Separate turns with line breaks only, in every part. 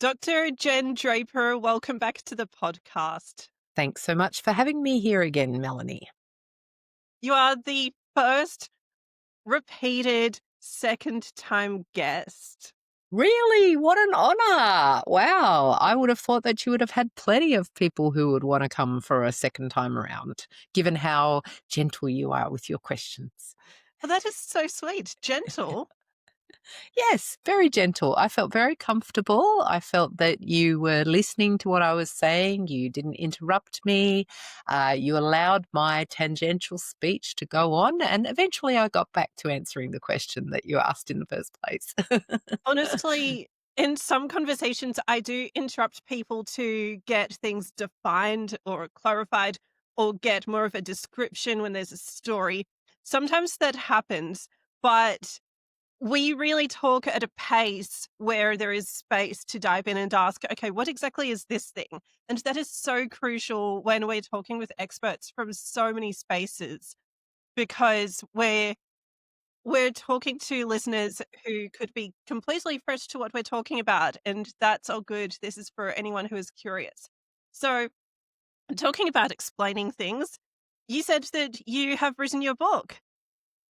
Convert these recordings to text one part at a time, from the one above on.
Dr. Jen Draper, welcome back to the podcast.
Thanks so much for having me here again, Melanie.
You are the first repeated second time guest.
Really? What an honor. Wow. I would have thought that you would have had plenty of people who would want to come for a second time around, given how gentle you are with your questions.
Well, that is so sweet. Gentle.
Yes, very gentle. I felt very comfortable. I felt that you were listening to what I was saying. You didn't interrupt me. You allowed my tangential speech to go on. And eventually I got back to answering the question that you asked in the first place.
Honestly, in some conversations, I do interrupt people to get things defined or clarified or get more of a description when there's a story. Sometimes that happens, but we really talk at a pace where there is space to dive in and ask, okay, what exactly is this thing? And that is so crucial when we're talking with experts from so many spaces because we're talking to listeners who could be completely fresh to what we're talking about. And that's all good. This is for anyone who is curious. So, talking about explaining things, you said that you have written your book.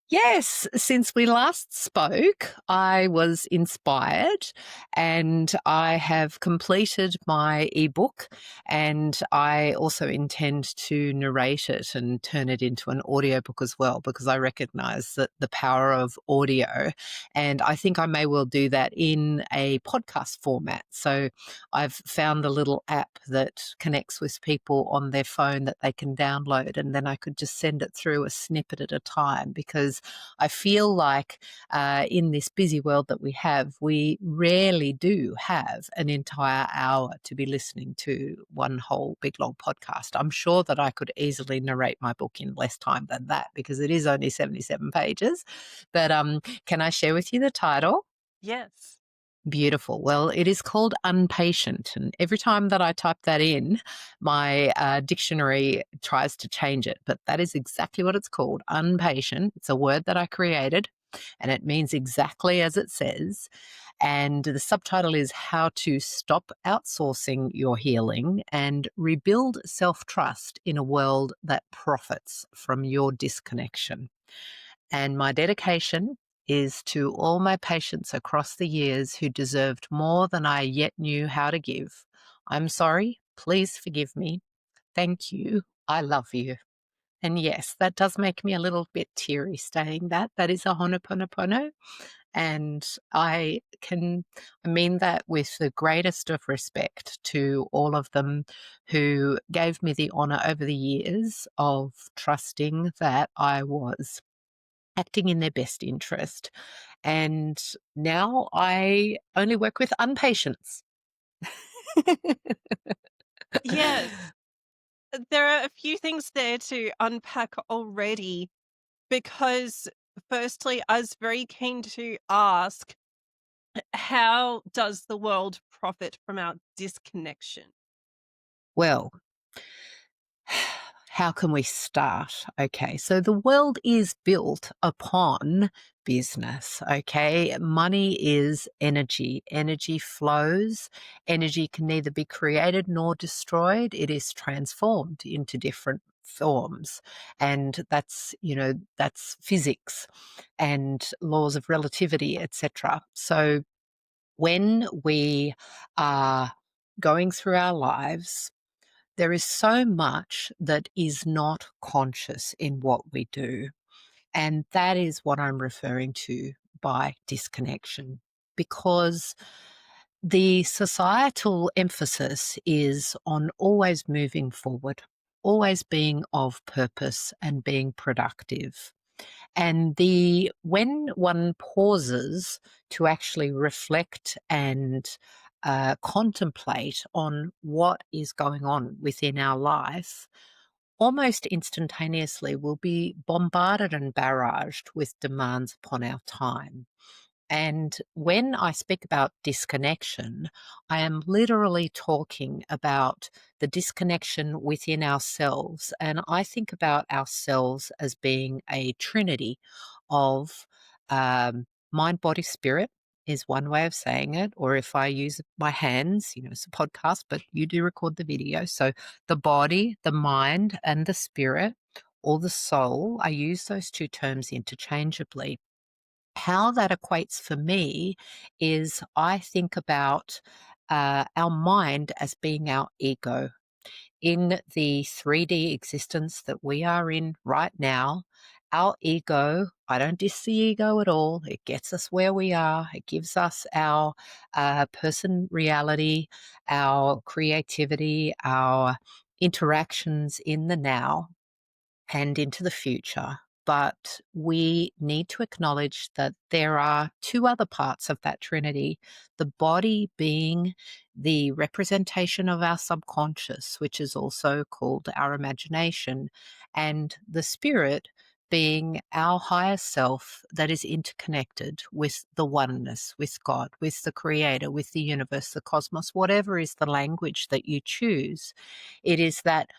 Yes, since we last spoke, I was inspired and I have completed my ebook, and I also intend to narrate it and turn it into an audiobook as well, because I recognize that the power of audio, and I think I may well do that in a podcast format. So I've found a little app that connects with people on their phone that they can download, and then I could just send it through a snippet at a time, because I feel like in this busy world that we have, we rarely do have an entire hour to be listening to one whole big long podcast. I'm sure that I could easily narrate my book in less time than that, because it is only 77 pages. But can I share with you the title?
Yes.
Beautiful. Well, it is called Unpatient. And every time that I type that in, my dictionary tries to change it. But that is exactly what it's called, Unpatient. It's a word that I created, and it means exactly as it says. And the subtitle is How to Stop Outsourcing Your Healing and Rebuild Self Trust in a World That Profits from Your Disconnection. And my dedication is to all my patients across the years who deserved more than I yet knew how to give. I'm sorry. Please forgive me. Thank you. I love you. And yes, that does make me a little bit teary saying that. That is a Honoponopono. And I mean that with the greatest of respect to all of them who gave me the honor over the years of trusting that I was acting in their best interest. And now I only work with unpatients.
Yes. There are a few things there to unpack already because, firstly, I was very keen to ask, how does the world profit from our disconnection?
Well, how can we start? Okay, so the world is built upon business. Okay, money is energy. Energy flows. Energy can neither be created nor destroyed. It is transformed into different forms. And that's physics and laws of relativity, etc. So when we are going through our lives, there is so much that is not conscious in what we do. And that is what I'm referring to by disconnection, because the societal emphasis is on always moving forward, always being of purpose and being productive. And when one pauses to actually reflect and contemplate on what is going on within our life, almost instantaneously we'll be bombarded and barraged with demands upon our time. And when I speak about disconnection, I am literally talking about the disconnection within ourselves. And I think about ourselves as being a trinity of mind, body, spirit. is one way of saying it, or if I use my hands, it's a podcast, but you do record the video. So the body, the mind, and the spirit, or the soul, I use those two terms interchangeably. How that equates for me is I think about our mind as being our ego. In the 3D existence that we are in right now, our ego, I don't diss the ego at all. It gets us where we are. It gives us our person reality, our creativity, our interactions in the now and into the future. But we need to acknowledge that there are two other parts of that trinity, the body being the representation of our subconscious, which is also called our imagination, and the spirit being our higher self that is interconnected with the oneness, with God, with the creator, with the universe, the cosmos, whatever is the language that you choose. It is that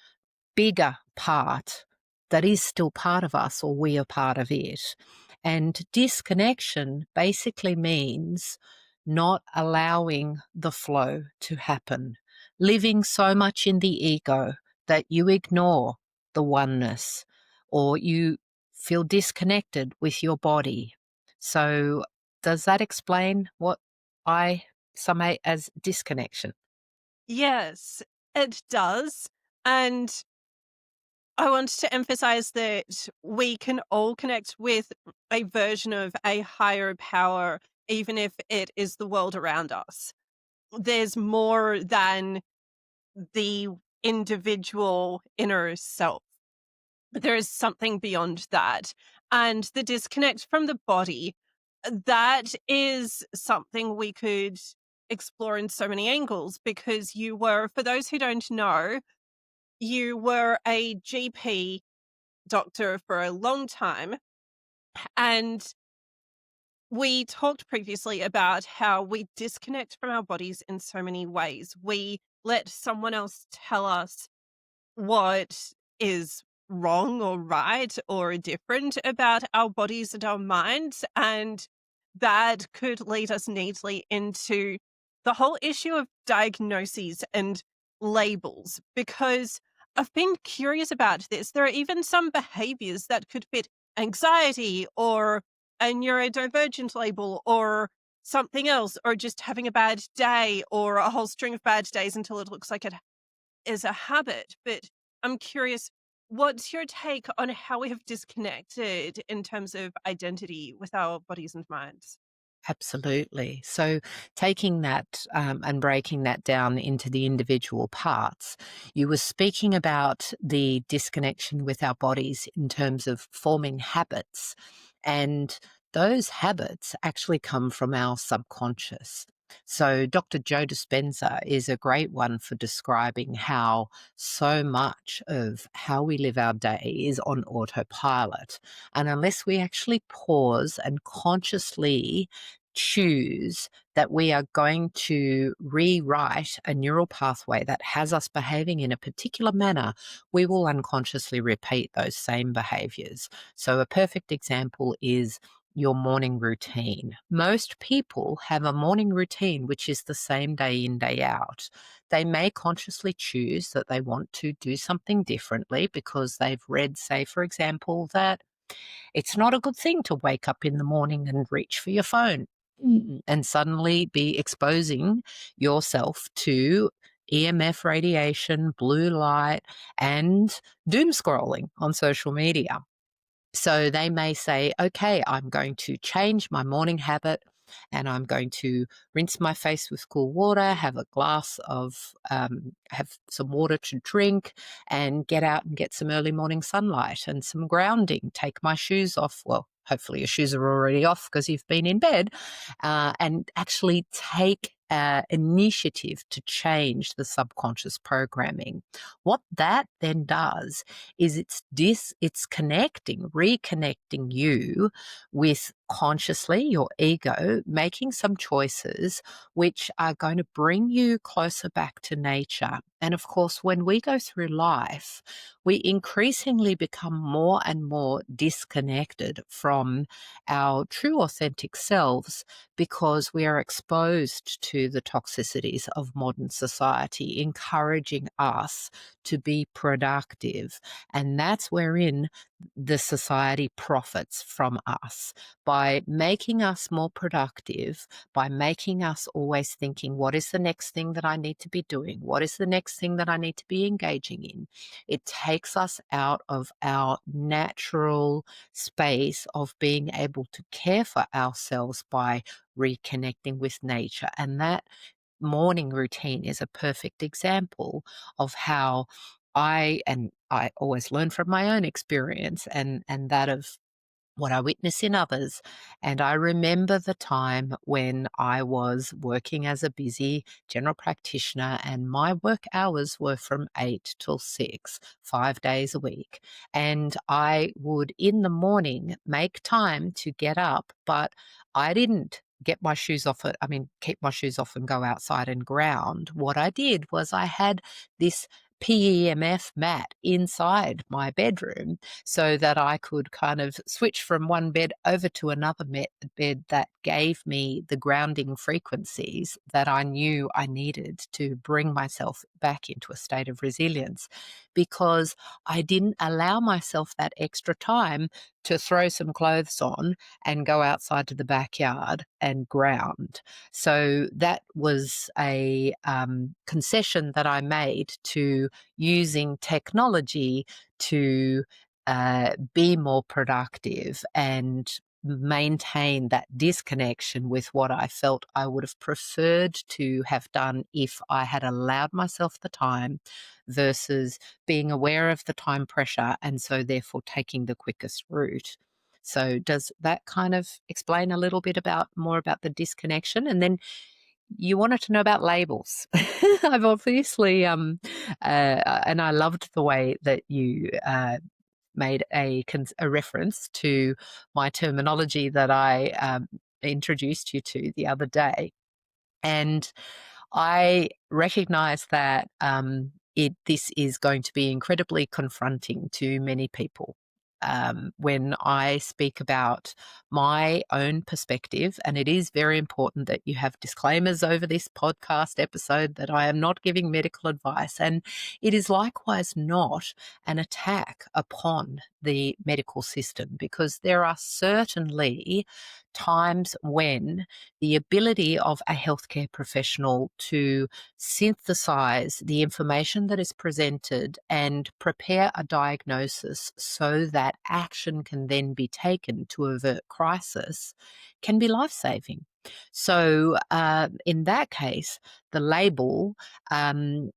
bigger part that is still part of us, or we are part of it. And disconnection basically means not allowing the flow to happen, living so much in the ego that you ignore the oneness, or you feel disconnected with your body. So, does that explain what I summate as disconnection?
Yes, it does. And I want to emphasize that we can all connect with a version of a higher power, even if it is the world around us. There's more than the individual inner self. There is something beyond that. And the disconnect from the body, that is something we could explore in so many angles because you were, for those who don't know, you were a GP doctor for a long time. And we talked previously about how we disconnect from our bodies in so many ways. We let someone else tell us what is wrong or right or different about our bodies and our minds. And that could lead us neatly into the whole issue of diagnoses and labels, because I've been curious about this. There are even some behaviors that could fit anxiety or a neurodivergent label or something else, or just having a bad day or a whole string of bad days until it looks like it is a habit. But I'm curious, what's your take on how we have disconnected in terms of identity with our bodies and minds?
Absolutely. So, taking that and breaking that down into the individual parts, you were speaking about the disconnection with our bodies in terms of forming habits. And those habits actually come from our subconscious. So, Dr. Joe Dispenza is a great one for describing how so much of how we live our day is on autopilot. And unless we actually pause and consciously choose that we are going to rewrite a neural pathway that has us behaving in a particular manner, we will unconsciously repeat those same behaviors. So, a perfect example is your morning routine. Most people have a morning routine which is the same day in, day out. They may consciously choose that they want to do something differently because they've read, say, for example, that it's not a good thing to wake up in the morning and reach for your phone and suddenly be exposing yourself to EMF radiation, blue light, and doom scrolling on social media. So they may say, okay, I'm going to change my morning habit and I'm going to rinse my face with cool water, have a glass of, have some water to drink, and get out and get some early morning sunlight and some grounding. Take my shoes off. Well, hopefully your shoes are already off because you've been in bed, and actually take initiative to change the subconscious programming. What that then does is it's connecting, reconnecting you with consciously, your ego, making some choices which are going to bring you closer back to nature. And of course, when we go through life, we increasingly become more and more disconnected from our true authentic selves because we are exposed to the toxicities of modern society, encouraging us to be productive. And that's wherein the society profits from us by making us more productive, by making us always thinking, what is the next thing that I need to be doing? What is the next thing that I need to be engaging in? It takes us out of our natural space of being able to care for ourselves by reconnecting with nature. And that morning routine is a perfect example of how I always learn from my own experience and that of what I witness in others. And I remember the time when I was working as a busy general practitioner, and my work hours were from 8 till 6, 5 days a week. And I would in the morning make time to get up, but I didn't get my shoes off it. I mean, keep my shoes off and go outside and ground. What I did was I had this PEMF mat inside my bedroom so that I could kind of switch from one bed over to another bed that gave me the grounding frequencies that I knew I needed to bring myself back into a state of resilience, because I didn't allow myself that extra time to throw some clothes on and go outside to the backyard and ground. So that was a concession that I made to using technology to be more productive and maintain that disconnection with what I felt I would have preferred to have done if I had allowed myself the time versus being aware of the time pressure and so therefore taking the quickest route. So does that kind of explain a little bit about more about the disconnection? And then you wanted to know about labels. I've obviously, and I loved the way that you made a reference to my terminology that I introduced you to the other day. And I recognize that this is going to be incredibly confronting to many people. When I speak about my own perspective, and it is very important that you have disclaimers over this podcast episode that I am not giving medical advice, and it is likewise not an attack upon the medical system, because there are certainly times when the ability of a healthcare professional to synthesize the information that is presented and prepare a diagnosis so that action can then be taken to avert crisis can be life-saving. So in that case, the label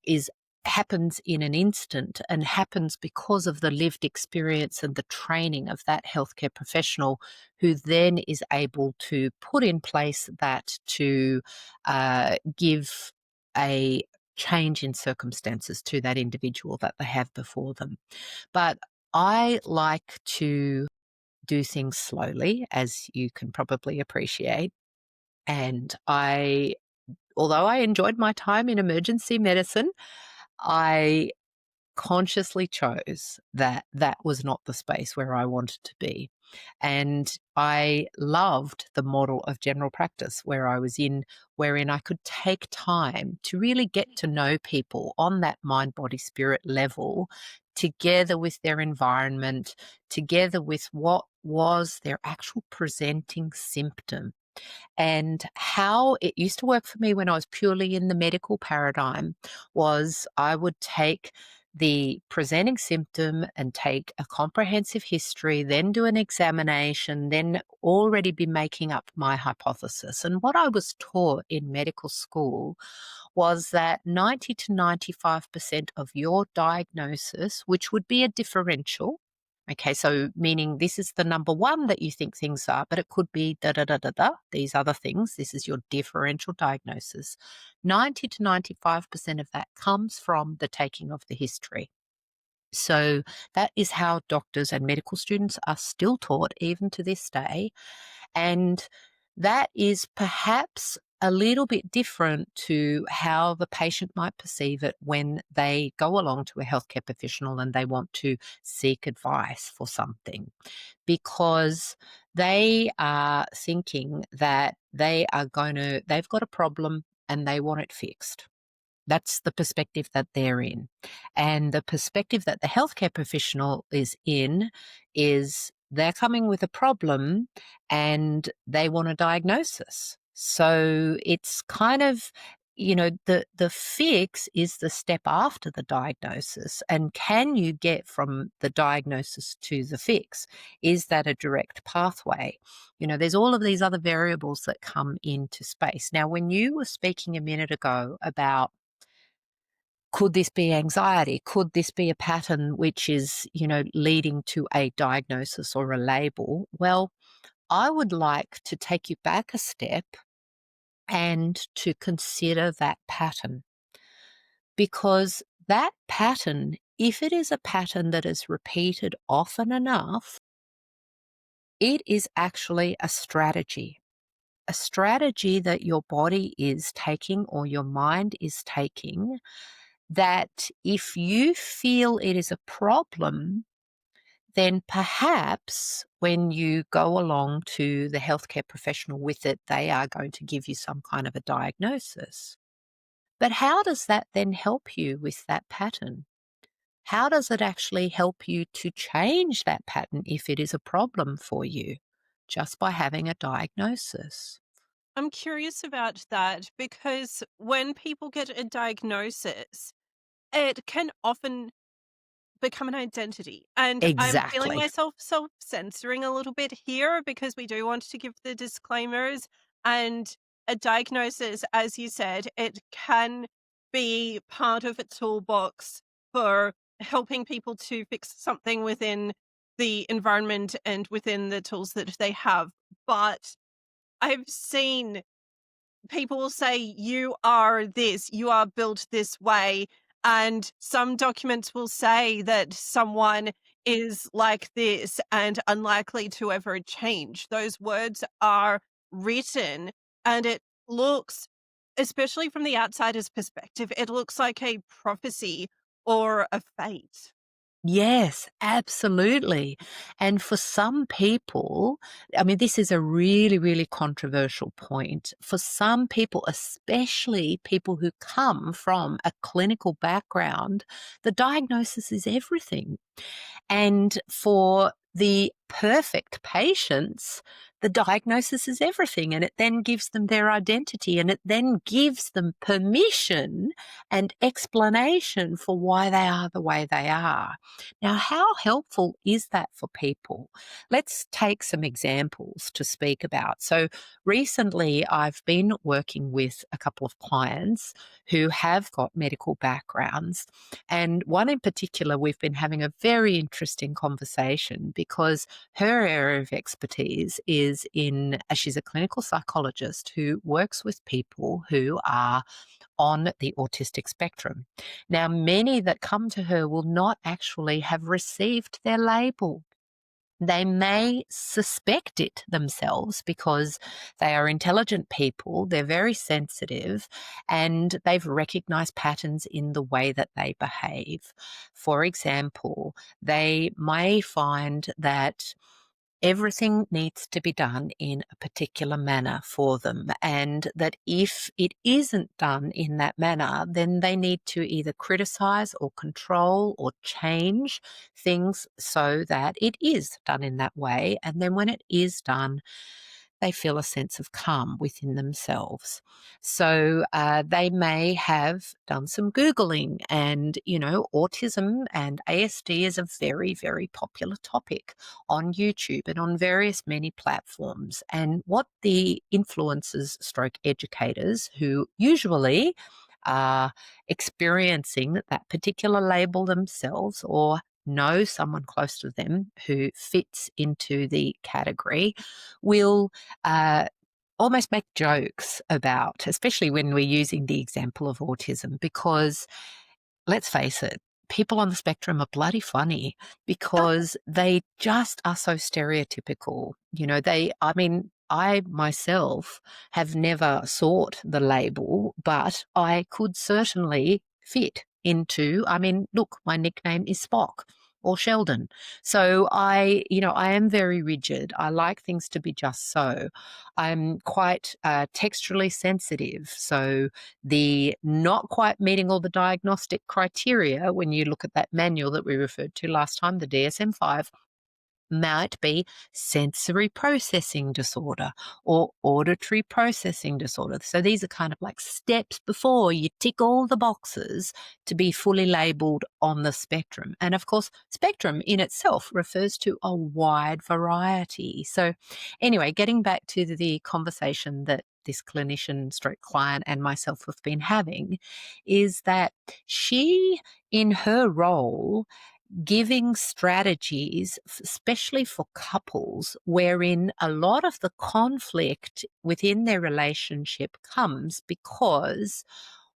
is happens in an instant and happens because of the lived experience and the training of that healthcare professional, who then is able to put in place that to give a change in circumstances to that individual that they have before them. But I like to do things slowly, as you can probably appreciate. And although I enjoyed my time in emergency medicine, I consciously chose that that was not the space where I wanted to be. And I loved the model of general practice where I was in, wherein I could take time to really get to know people on that mind, body, spirit level, together with their environment, together with what was their actual presenting symptom. And how it used to work for me when I was purely in the medical paradigm was I would take the presenting symptom and take a comprehensive history, then do an examination, then already be making up my hypothesis. And what I was taught in medical school was that 90 to 95% of your diagnosis, which would be a differential, okay, so meaning this is the number one that you think things are, but it could be da da da da da, these other things. This is your differential diagnosis. 90 to 95% of that comes from the taking of the history. So that is how doctors and medical students are still taught even to this day. And that is perhaps a little bit different to how the patient might perceive it when they go along to a healthcare professional and they want to seek advice for something, because they are thinking that they've got a problem and they want it fixed. That's the perspective that they're in. And the perspective that the healthcare professional is in is they're coming with a problem and they want a diagnosis. So it's kind of, the fix is the step after the diagnosis. And can you get from the diagnosis to the fix? Is that a direct pathway? There's all of these other variables that come into space. Now, when you were speaking a minute ago about, could this be anxiety? Could this be a pattern which is, leading to a diagnosis or a label? Well, I would like to take you back a step and to consider that pattern, because that pattern, if it is a pattern that is repeated often enough, it is actually a strategy that your body is taking or your mind is taking, that if you feel it is a problem, then perhaps when you go along to the healthcare professional with it, they are going to give you some kind of a diagnosis. But how does that then help you with that pattern? How does it actually help you to change that pattern if it is a problem for you, just by having a diagnosis?
I'm curious about that because when people get a diagnosis, it can often become an identity. And I'm feeling
Exactly.
myself self-censoring a little bit here because we do want to give the disclaimers. And a diagnosis, as you said, it can be part of a toolbox for helping people to fix something within the environment and within the tools that they have. But I've seen people will say, "You are this, you are built this way." And some documents will say that someone is like this and unlikely to ever change. Those words are written, and it looks, especially from the outsider's perspective, it looks like a prophecy or a fate.
Yes, absolutely. And for some people, I mean, this is a really, really controversial point. For some people, especially people who come from a clinical background, the diagnosis is everything. And for the perfect patients, the diagnosis is everything. And it then gives them their identity, and it then gives them permission and explanation for why they are the way they are. Now, how helpful is that for people? Let's take some examples to speak about. So, recently I've been working with a couple of clients who have got medical backgrounds. And one in particular, we've been having a very interesting conversation because her area of expertise is she's a clinical psychologist who works with people who are on the autistic spectrum. Now, many that come to her will not actually have received their label. They may suspect it themselves because they are intelligent people, they're very sensitive, and they've recognized patterns in the way that they behave. For example, they may find that everything needs to be done in a particular manner for them, and that if it isn't done in that manner, then they need to either criticize or control or change things so that it is done in that way. And then when it is done, they feel a sense of calm within themselves. So they may have done some Googling, and, autism and ASD is a very, very popular topic on YouTube and on various many platforms. And what the influencers stroke educators, who usually are experiencing that particular label themselves or know someone close to them who fits into the category, will uh, almost make jokes about, especially when we're using the example of autism, because let's face it, people on the spectrum are bloody funny because they just are so stereotypical. I mean, I myself have never sought the label, but I could certainly fit into, I mean, look, my nickname is Spock or Sheldon. So I am very rigid. I like things to be just so. I'm quite texturally sensitive. So the not quite meeting all the diagnostic criteria when you look at that manual that we referred to last time, the DSM-5, might be sensory processing disorder or auditory processing disorder. So these are kind of like steps before you tick all the boxes to be fully labeled on the spectrum. And of course, spectrum in itself refers to a wide variety. So anyway, getting back to the conversation that this clinician stroke client and myself have been having is that she, in her role, giving strategies, especially for couples, wherein a lot of the conflict within their relationship comes because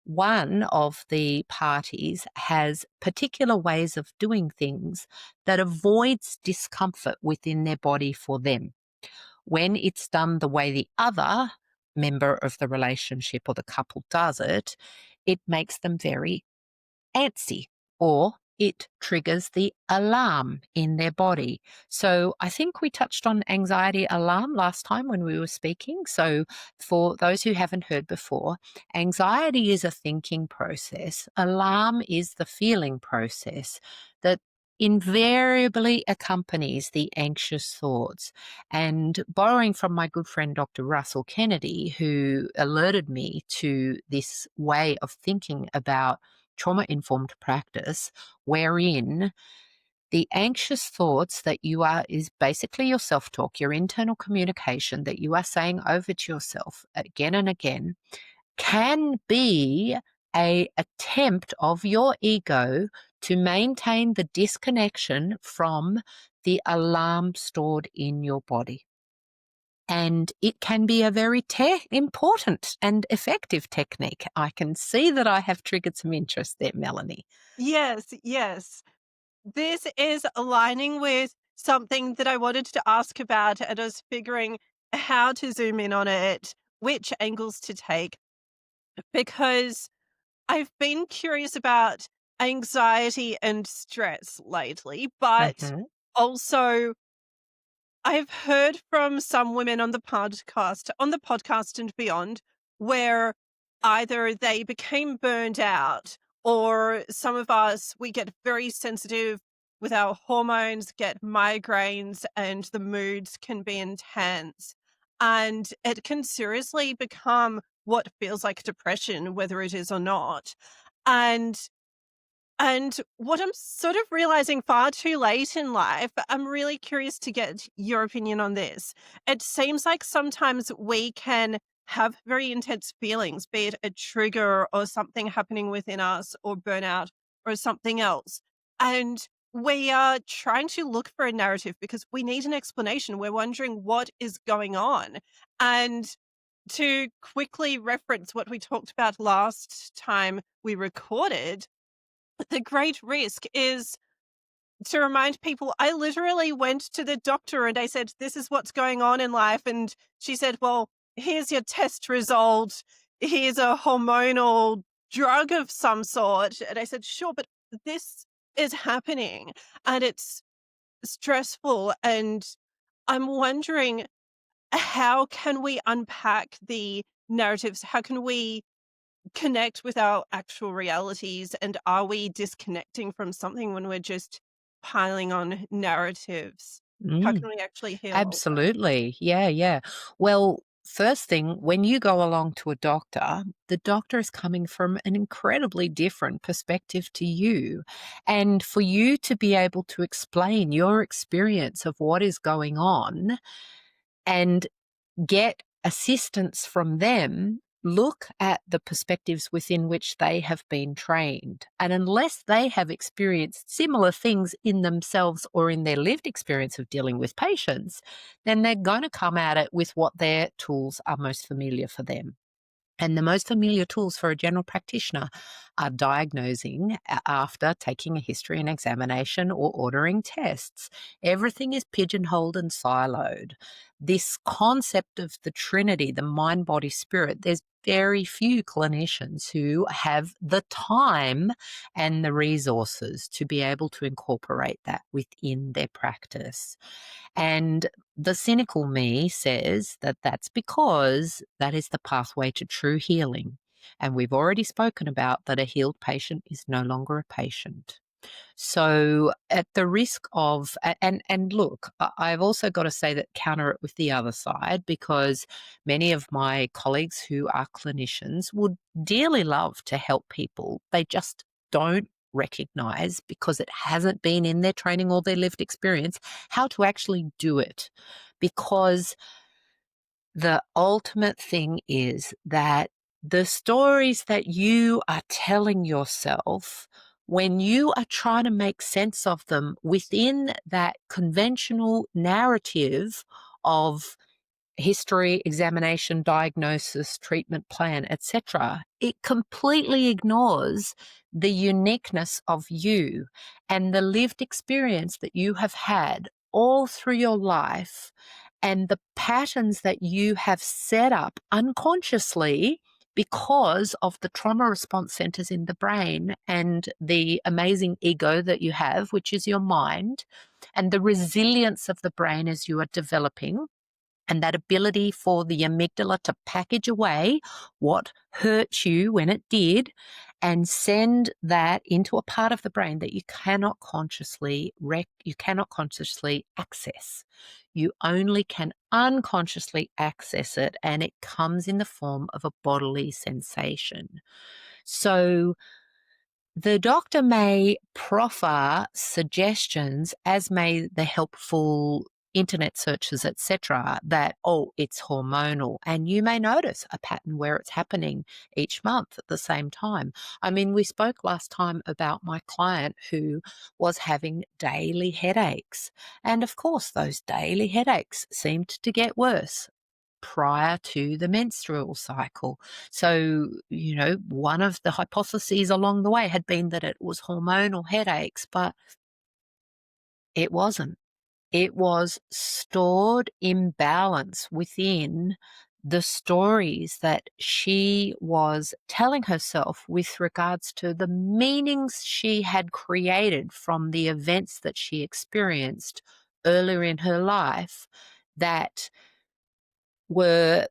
one of the parties has particular ways of doing things that avoids discomfort within their body for them. When it's done the way the other member of the relationship or the couple does it, it makes them very antsy, or it triggers the alarm in their body. So I think we touched on anxiety alarm last time when we were speaking. So for those who haven't heard before, anxiety is a thinking process. Alarm is the feeling process that invariably accompanies the anxious thoughts. And borrowing from my good friend Dr. Russell Kennedy, who alerted me to this way of thinking about trauma-informed practice, wherein the anxious thoughts that you are is basically your self-talk, your internal communication that you are saying over to yourself again and again, can be a attempt of your ego to maintain the disconnection from the alarm stored in your body. And it can be a very important and effective technique. I can see that I have triggered some interest there, Melanie.
Yes, yes. This is aligning with something that I wanted to ask about, and I was figuring how to zoom in on it, which angles to take, because I've been curious about anxiety and stress lately, but
Mhm.
also I've heard from some women on the podcast and beyond, where either they became burned out, or some of us, we get very sensitive with our hormones, get migraines, and the moods can be intense. And it can seriously become what feels like depression, whether it is or not. And what I'm sort of realizing far too late in life, I'm really curious to get your opinion on this. It seems like sometimes we can have very intense feelings, be it a trigger or something happening within us or burnout or something else. And we are trying to look for a narrative because we need an explanation. We're wondering what is going on. And to quickly reference what we talked about last time we recorded, the great risk is to remind people, I literally went to the doctor and I said, "This is what's going on in life." And she said, "Well, here's your test result. Here's a hormonal drug of some sort." And I said, "Sure, but this is happening and it's stressful." And I'm wondering, how can we unpack the narratives? How can we connect with our actual realities, and are we disconnecting from something when we're just piling on narratives? How
Mm,
can we actually heal also?
absolutely. Yeah, yeah. Well, first thing, when you go along to a doctor, the doctor is coming from an incredibly different perspective to you. And for you to be able to explain your experience of what is going on and get assistance from them, look at the perspectives within which they have been trained. And unless they have experienced similar things in themselves or in their lived experience of dealing with patients, then they're going to come at it with what their tools are most familiar for them. And the most familiar tools for a general practitioner are diagnosing after taking a history and examination or ordering tests. Everything is pigeonholed and siloed. This concept of the Trinity, the mind, body, spirit, there's very few clinicians who have the time and the resources to be able to incorporate that within their practice. And the cynical me says that that's because that is the pathway to true healing. And we've already spoken about that a healed patient is no longer a patient. So, at the risk of, and look, I've also got to say that counter it with the other side, because many of my colleagues who are clinicians would dearly love to help people. They just don't recognize, because it hasn't been in their training or their lived experience, how to actually do it. Because the ultimate thing is that the stories that you are telling yourself, when you are trying to make sense of them within that conventional narrative of history, examination, diagnosis, treatment plan, etc., it completely ignores the uniqueness of you and the lived experience that you have had all through your life, and the patterns that you have set up unconsciously because of the trauma response centers in the brain and the amazing ego that you have, which is your mind, and the resilience of the brain as you are developing, and that ability for the amygdala to package away what hurt you when it did and send that into a part of the brain that you cannot consciously you cannot consciously access. You only can unconsciously access it, and it comes in the form of a bodily sensation. So the doctor may proffer suggestions, as may the helpful internet searches, etc., that, oh, it's hormonal. And you may notice a pattern where it's happening each month at the same time. I mean, we spoke last time about my client who was having daily headaches. And of course, those daily headaches seemed to get worse prior to the menstrual cycle. So, one of the hypotheses along the way had been that it was hormonal headaches, but it wasn't. It was stored imbalance within the stories that she was telling herself with regards to the meanings she had created from the events that she experienced earlier in her life that were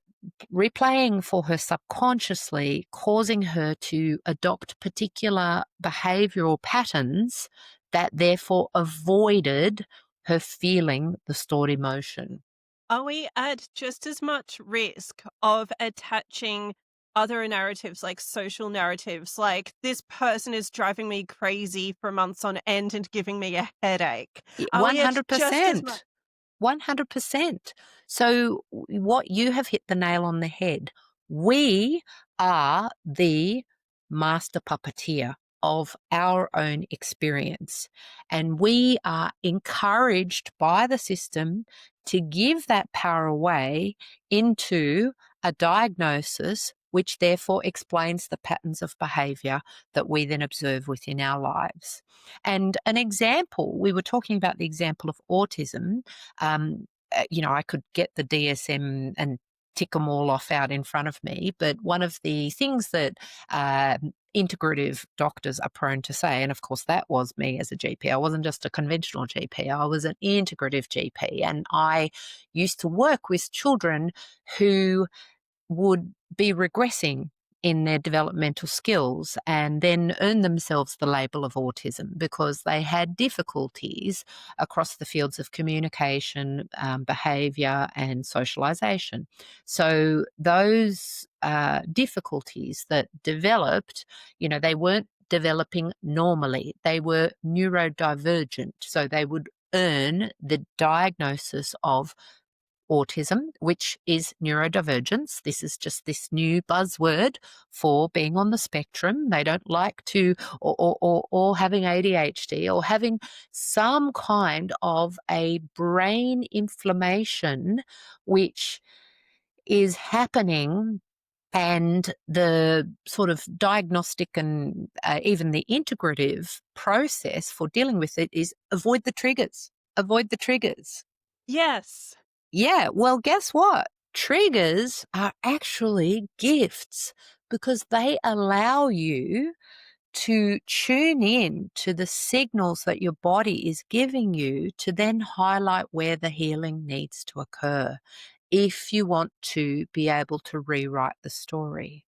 replaying for her subconsciously, causing her to adopt particular behavioral patterns that therefore avoided her feeling the stored emotion.
Are we at just as much risk of attaching other narratives, like social narratives, like this person is driving me crazy for months on end and giving me a headache? Are we at just as much?
100%. 100%. So, what you have hit the nail on the head. We are the master puppeteer of our own experience. And we are encouraged by the system to give that power away into a diagnosis, which therefore explains the patterns of behavior that we then observe within our lives. And an example, we were talking about the example of autism. I could get the DSM and tick them all off out in front of me. But one of the things that integrative doctors are prone to say, and of course that was me as a GP. I wasn't just a conventional GP. I was an integrative GP, and I used to work with children who would be regressing in their developmental skills and then earn themselves the label of autism because they had difficulties across the fields of communication, behavior, and socialization. So those difficulties that developed, they weren't developing normally. They were neurodivergent. So they would earn the diagnosis of autism, which is neurodivergence. This is just this new buzzword for being on the spectrum. They don't like to, or having ADHD, or having some kind of a brain inflammation, which is happening And the sort of diagnostic and even the integrative process for dealing with it is avoid the triggers. Avoid the triggers.
Yes.
Yeah, well, guess what? Triggers are actually gifts because they allow you to tune in to the signals that your body is giving you to then highlight where the healing needs to occur if you want to be able to rewrite the story.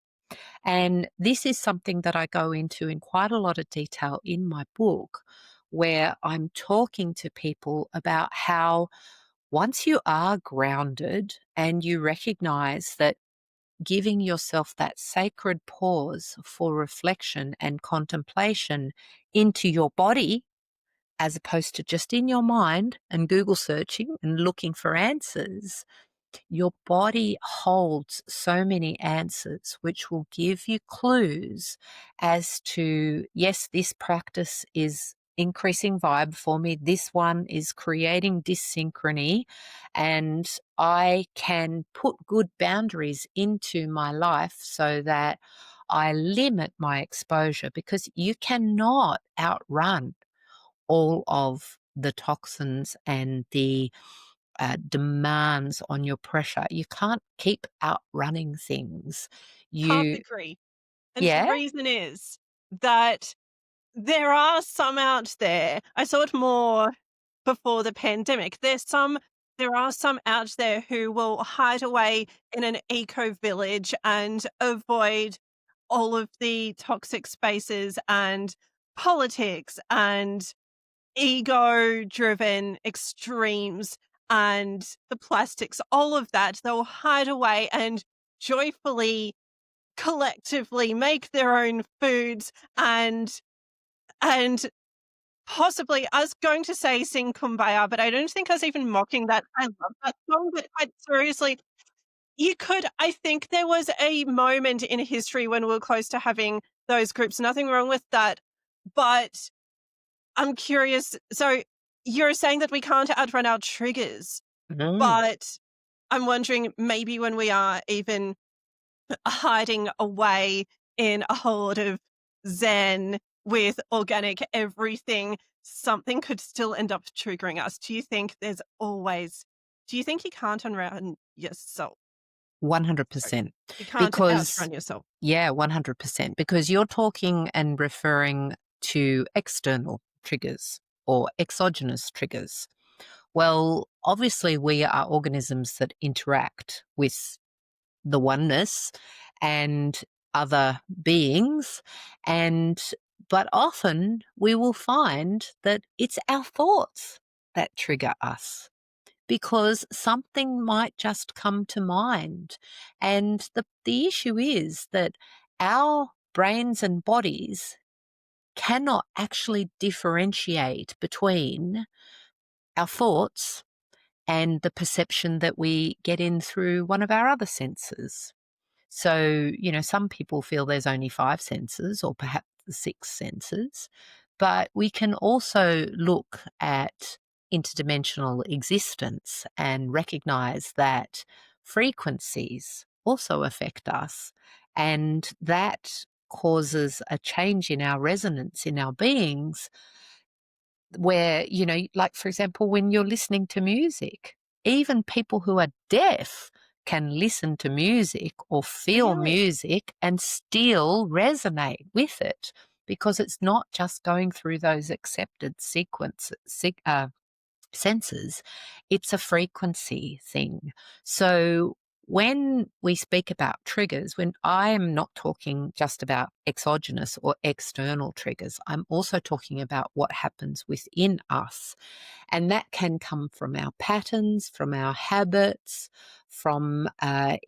And this is something that I go into in quite a lot of detail in my book, where I'm talking to people about how once you are grounded and you recognize that giving yourself that sacred pause for reflection and contemplation into your body, as opposed to just in your mind and Google searching and looking for answers, your body holds so many answers which will give you clues as to, yes, this practice is increasing vibe for me. This one is creating dyssynchrony, and I can put good boundaries into my life so that I limit my exposure, because you cannot outrun all of the toxins and the demands on your pressure. You can't keep outrunning things.
Can't
You,
agree. And the
yeah?
reason is that there are some out there. I saw it more before the pandemic. There are some out there who will hide away in an eco village and avoid all of the toxic spaces and politics and ego driven extremes and the plastics, all of that. They'll hide away and joyfully collectively make their own foods and possibly I was going to say sing Kumbaya, but I don't think I was even mocking that. I love that song, but quite seriously, I think there was a moment in history when we were close to having those groups, nothing wrong with that, but I'm curious, so you're saying that we can't outrun our triggers,
Mm.
but I'm wondering maybe when we are even hiding away in a horde of Zen with organic everything, something could still end up triggering us. Do you think you can't outrun yourself? Sorry,
100%.
you can't
Because,
outrun yourself.
yeah, 100%. Because you're talking and referring to external triggers or exogenous triggers. Well, obviously, we are organisms that interact with the oneness and other beings, and but often we will find that it's our thoughts that trigger us, because something might just come to mind. And the issue is that our brains and bodies cannot actually differentiate between our thoughts and the perception that we get in through one of our other senses. So, some people feel there's only five senses or perhaps the six senses, but we can also look at interdimensional existence and recognize that frequencies also affect us, and that causes a change in our resonance in our beings, where, like, for example, when you're listening to music, even people who are deaf can listen to music or feel
Really?
music and still resonate with it, because it's not just going through those accepted senses, it's a frequency thing. So when we speak about triggers, when I am not talking just about exogenous or external triggers, I'm also talking about what happens within us. And that can come from our patterns, from our habits, from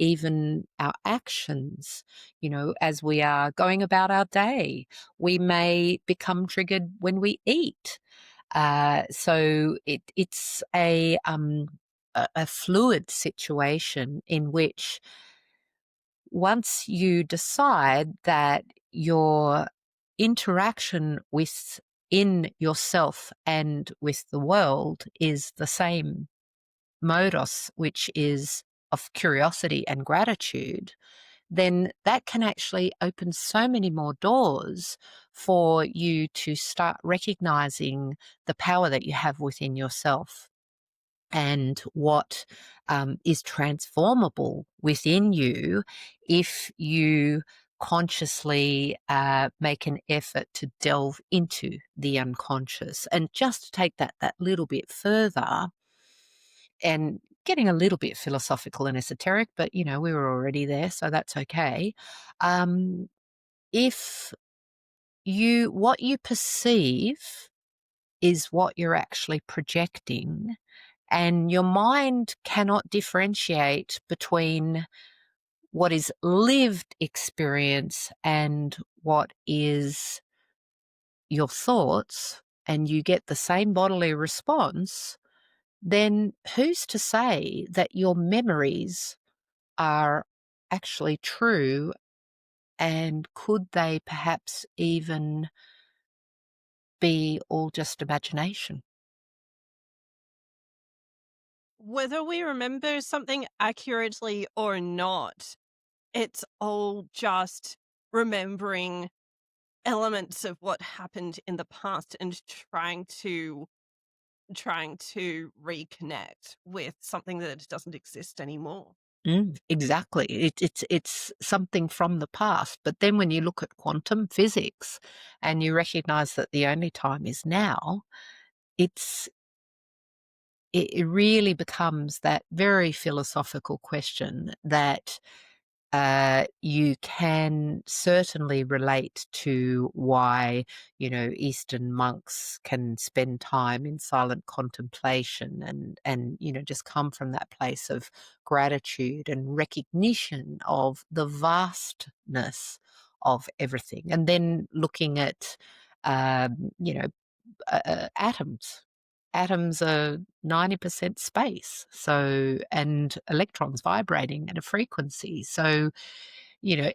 even our actions. As we are going about our day, we may become triggered when we eat. So it's a fluid situation in which, once you decide that your interaction within yourself and with the world is the same modus, which is of curiosity and gratitude, then that can actually open so many more doors for you to start recognizing the power that you have within yourself and what is transformable within you if you consciously make an effort to delve into the unconscious. And just to take that little bit further, and getting a little bit philosophical and esoteric, but we were already there, so that's okay. Um, if what you perceive is what you're actually projecting, and your mind cannot differentiate between what is lived experience and what is your thoughts, and you get the same bodily response, then who's to say that your memories are actually true, and could they perhaps even be all just imagination?
Whether we remember something accurately or not, it's all just remembering elements of what happened in the past and trying to reconnect with something that doesn't exist anymore.
Exactly. It's something from the past. But then when you look at quantum physics and you recognize that the only time is now, it's it really becomes that very philosophical question that you can certainly relate to why, Eastern monks can spend time in silent contemplation and just come from that place of gratitude and recognition of the vastness of everything. And then looking at, um, you know, atoms. Atoms are 90% space, so, and electrons vibrating at a frequency. So, you know,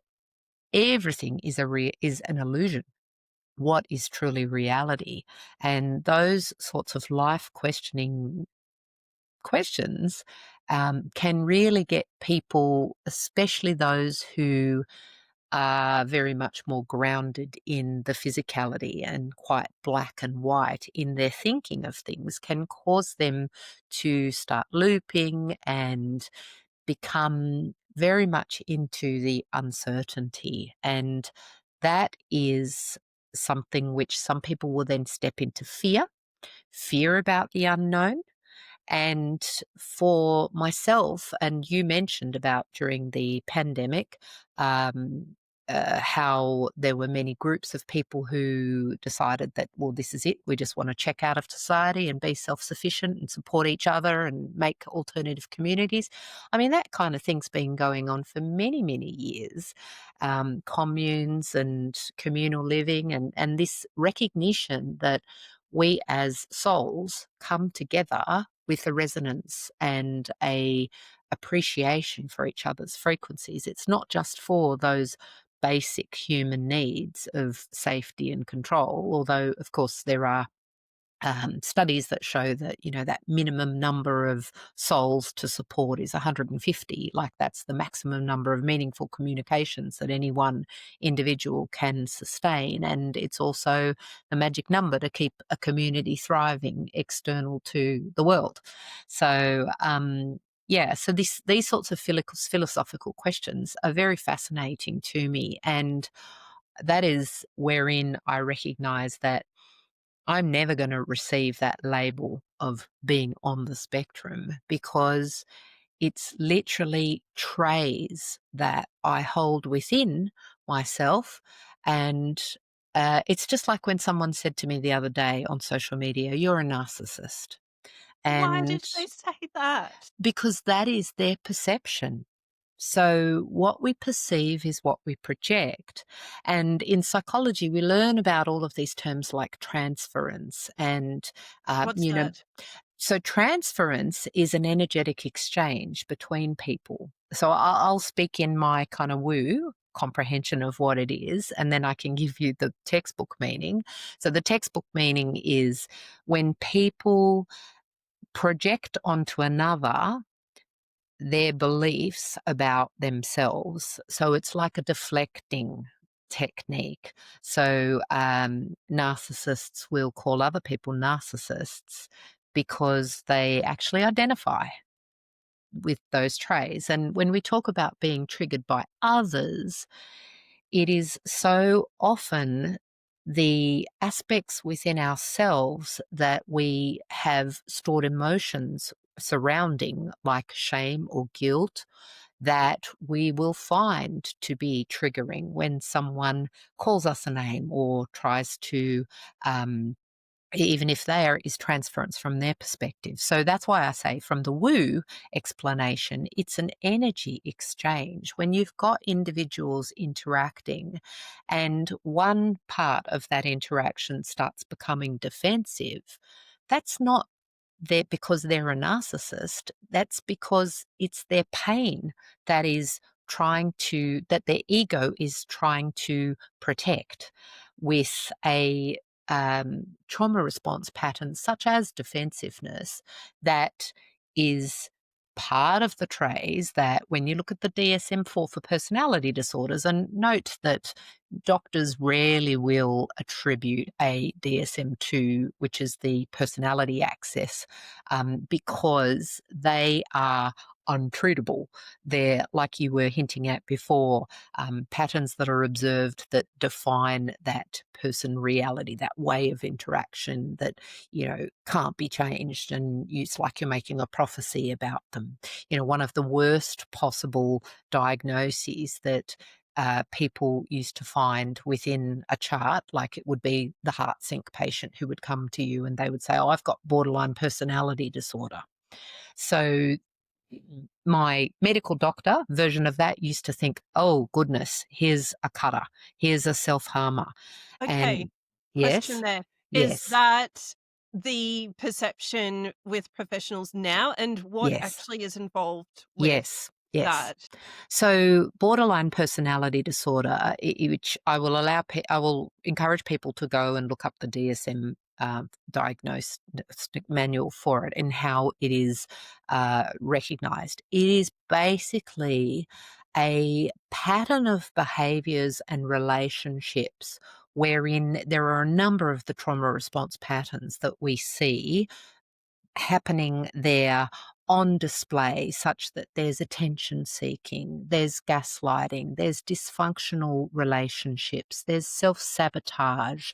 everything is an illusion. What is truly reality? And those sorts of life questioning questions can really get people, especially those who are very much more grounded in the physicality and quite black and white in their thinking of things, can cause them to start looping and become very much into the uncertainty. And that is something which some people will then step into fear about the unknown. And for myself, and you mentioned about during the pandemic, um, how there were many groups of people who decided that, well, this is it. We just want to check out of society and be self sufficient and support each other and make alternative communities. I mean, that kind of thing's been going on for many, many years. Communes and communal living, and this recognition that we as souls come together with a resonance and a appreciation for each other's frequencies. It's not just for those basic human needs of safety and control, although of course there are studies that show that that minimum number of souls to support is 150. Like, that's the maximum number of meaningful communications that any one individual can sustain, and it's also the magic number to keep a community thriving external to the world. So yeah, so these sorts of philosophical questions are very fascinating to me, and that is wherein I recognize that I'm never going to receive that label of being on the spectrum, because it's literally trays that I hold within myself. And it's just like when someone said to me the other day on social media, "You're a narcissist."
Why did
And
they say that?
because that is their perception. So, what we perceive is what we project. And in psychology, we learn about all of these terms like transference and, uh,
What's
you know,
that?
so transference is an energetic exchange between people. So, I'll speak in my kind of woo comprehension of what it is, and then I can give you the textbook meaning. So, the textbook meaning is when people project onto another their beliefs about themselves. So it's like a deflecting technique. So narcissists will call other people narcissists because they actually identify with those traits. And when we talk about being triggered by others, it is so often the aspects within ourselves that we have stored emotions surrounding, like shame or guilt, that we will find to be triggering when someone calls us a name or tries to even if there is transference from their perspective. So that's why I say from the woo explanation, it's an energy exchange. When you've got individuals interacting and one part of that interaction starts becoming defensive, that's not there because they're a narcissist. That's because it's their pain that is that their ego is trying to protect with a trauma response pattern such as defensiveness that is part of the traits that when you look at the DSM-4 for personality disorders, and note that doctors rarely will attribute a DSM-2, which is the personality axis, because they are untreatable. They're, like you were hinting at before, patterns that are observed that define that person reality, that way of interaction that, can't be changed. And it's like you're making a prophecy about them. One of the worst possible diagnoses that people used to find within a chart, like it would be the heart sink patient who would come to you and they would say, "Oh, I've got borderline personality disorder." So my medical doctor version of that used to think, "Oh, goodness, here's a cutter, here's a self harmer."
Okay.
And
Question
yes,
there. Is
yes,
that the perception with professionals now, and what
yes.
actually is involved with
Yes, yes.
that?
So borderline personality disorder, which I will encourage people to go and look up the DSM diagnostic manual for it and how it is recognized. It is basically a pattern of behaviors and relationships wherein there are a number of the trauma response patterns that we see happening there on display, such that there's attention seeking, there's gaslighting, there's dysfunctional relationships, there's self sabotage,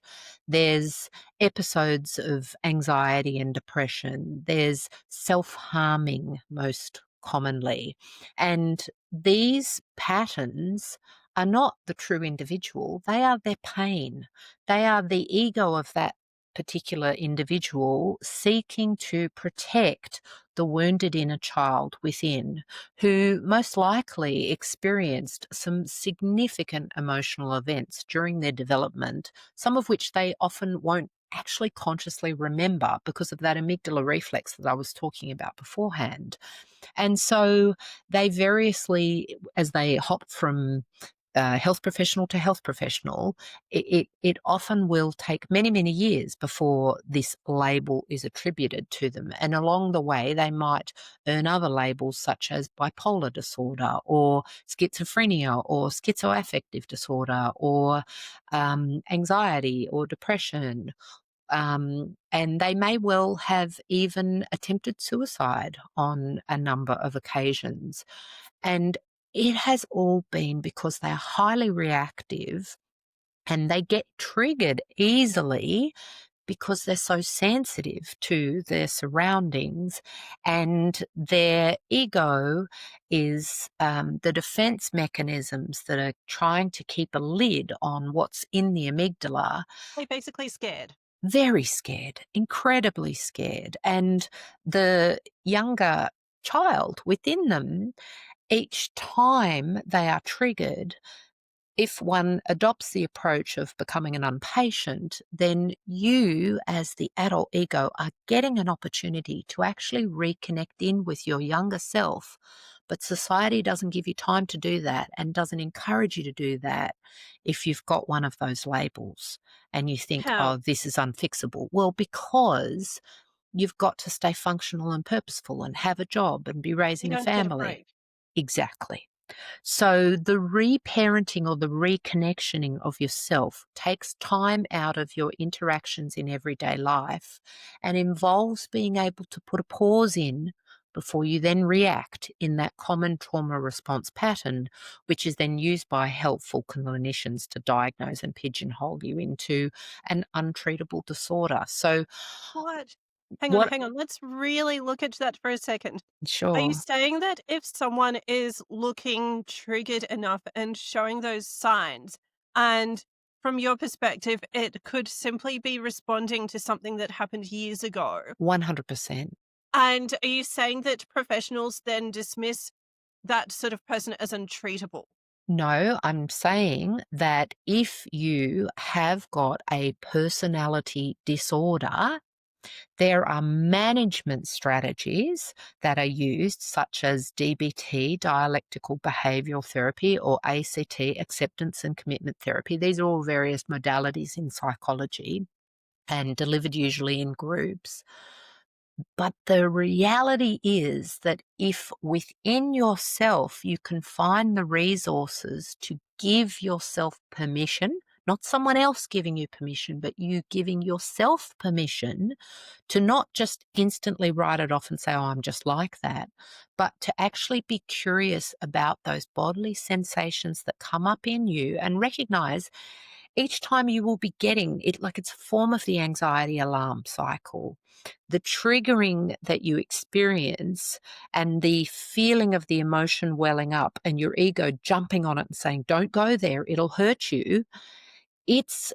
there's episodes of anxiety and depression, there's self harming most commonly. And these patterns are not the true individual, they are their pain. They are the ego of that particular individual seeking to protect the wounded inner child within, who most likely experienced some significant emotional events during their development, some of which they often won't actually consciously remember because of that amygdala reflex that I was talking about beforehand. And so they variously, as they hop from health professional to health professional, it often will take many, many years before this label is attributed to them. And along the way, they might earn other labels such as bipolar disorder or schizophrenia or schizoaffective disorder or anxiety or depression. And they may well have even attempted suicide on a number of occasions. And it has all been because they're highly reactive and they get triggered easily because they're so sensitive to their surroundings, and their ego is the defense mechanisms that are trying to keep a lid on what's in the amygdala.
They basically scared.
Very scared, incredibly scared. And the younger child within them, each time they are triggered, if one adopts the approach of becoming an unpatient, then you, as the adult ego, are getting an opportunity to actually reconnect in with your younger self. But society doesn't give you time to do that and doesn't encourage you to do that if you've got one of those labels and you think,
How?
"Oh, this is unfixable." Well, because you've got to stay functional and purposeful and have a job and be
You
raising a
don't get a
family.
break.
Exactly. So the reparenting or the reconnectioning of yourself takes time out of your interactions in everyday life and involves being able to put a pause in before you then react in that common trauma response pattern, which is then used by helpful clinicians to diagnose and pigeonhole you into an untreatable disorder. So
What?
what
Hang on, let's really look at that for a second. Are you
sure.
saying that if someone is looking triggered enough and showing those signs, and from your perspective, it could simply be responding to something that happened years ago?
100%.
And are you saying that professionals then dismiss that sort of person as untreatable?
No, I'm saying that if you have got a personality disorder, there are management strategies that are used, such as DBT, dialectical behavioral therapy, or ACT, acceptance and commitment therapy. These are all various modalities in psychology and delivered usually in groups. But the reality is that if within yourself you can find the resources to give yourself permission, not someone else giving you permission, but you giving yourself permission to not just instantly write it off and say, oh, I'm just like that, but to actually be curious about those bodily sensations that come up in you and recognize each time you will be getting it like it's a form of the anxiety alarm cycle. The triggering that you experience and the feeling of the emotion welling up and your ego jumping on it and saying, don't go there, it'll hurt you. It's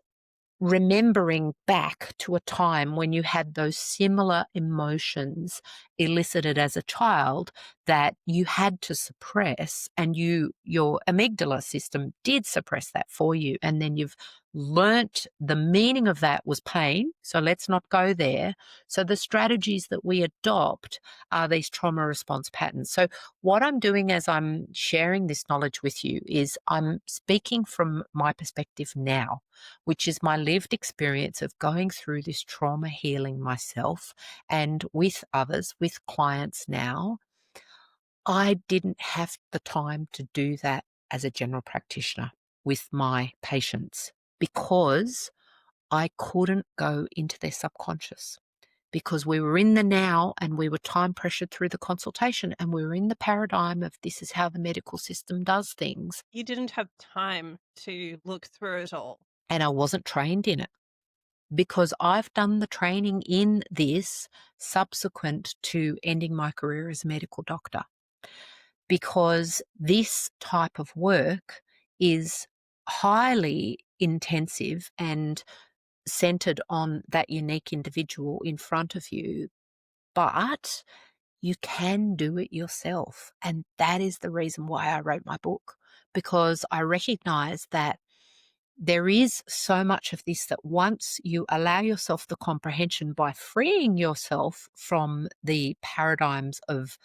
remembering back to a time when you had those similar emotions elicited as a child that you had to suppress, and your amygdala system did suppress that for you, and then you've learnt the meaning of that was pain, so let's not go there. So the strategies that we adopt are these trauma response patterns. So what I'm doing as I'm sharing this knowledge with you is I'm speaking from my perspective now, which is my lived experience of going through this trauma healing myself and with others, with clients now. I didn't have the time to do that as a general practitioner with my patients because I couldn't go into their subconscious, because we were in the now and we were time pressured through the consultation and we were in the paradigm of this is how the medical system does things,
You didn't have time to look through it all.
and I wasn't trained in it. Because I've done the training in this subsequent to ending my career as a medical doctor. Because this type of work is highly intensive and centered on that unique individual in front of you, but you can do it yourself. And that is the reason why I wrote my book, because I recognize that there is so much of this that once you allow yourself the comprehension by freeing yourself from the paradigms of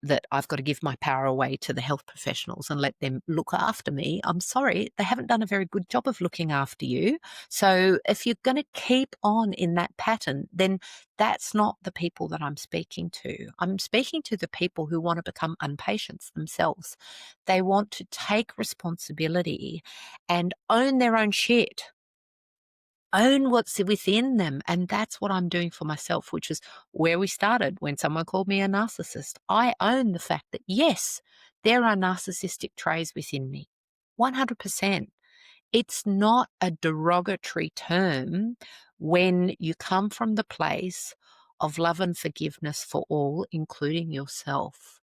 that I've got to give my power away to the health professionals and let them look after me. I'm sorry, they haven't done a very good job of looking after you. So if you're going to keep on in that pattern, then that's not the people that I'm speaking to. I'm speaking to the people who want to become unpatients themselves. They want to take responsibility and own their own shit, own what's within them. And that's what I'm doing for myself, which is where we started when someone called me a narcissist. I own the fact that, yes, there are narcissistic traits within me. 100%. It's not a derogatory term when you come from the place of love and forgiveness for all, including yourself.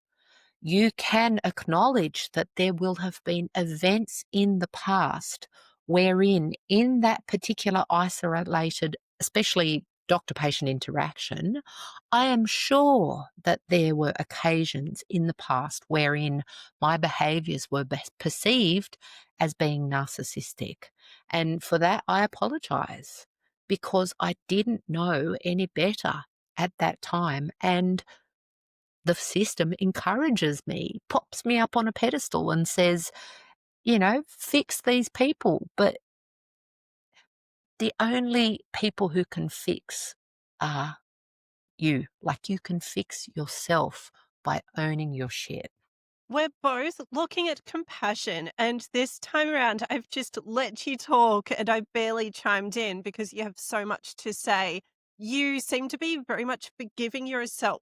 You can acknowledge that there will have been events in the past wherein, in that particular isolated, especially doctor patient interaction, I am sure that there were occasions in the past wherein my behaviors were perceived as being narcissistic. And for that, I apologize, because I didn't know any better at that time. And the system encourages me, pops me up on a pedestal and says, fix these people. But the only people who can fix are you, like you can fix yourself by owning your shit.
We're both looking at compassion, and this time around, I've just let you talk and I barely chimed in because you have so much to say. You seem to be very much forgiving yourself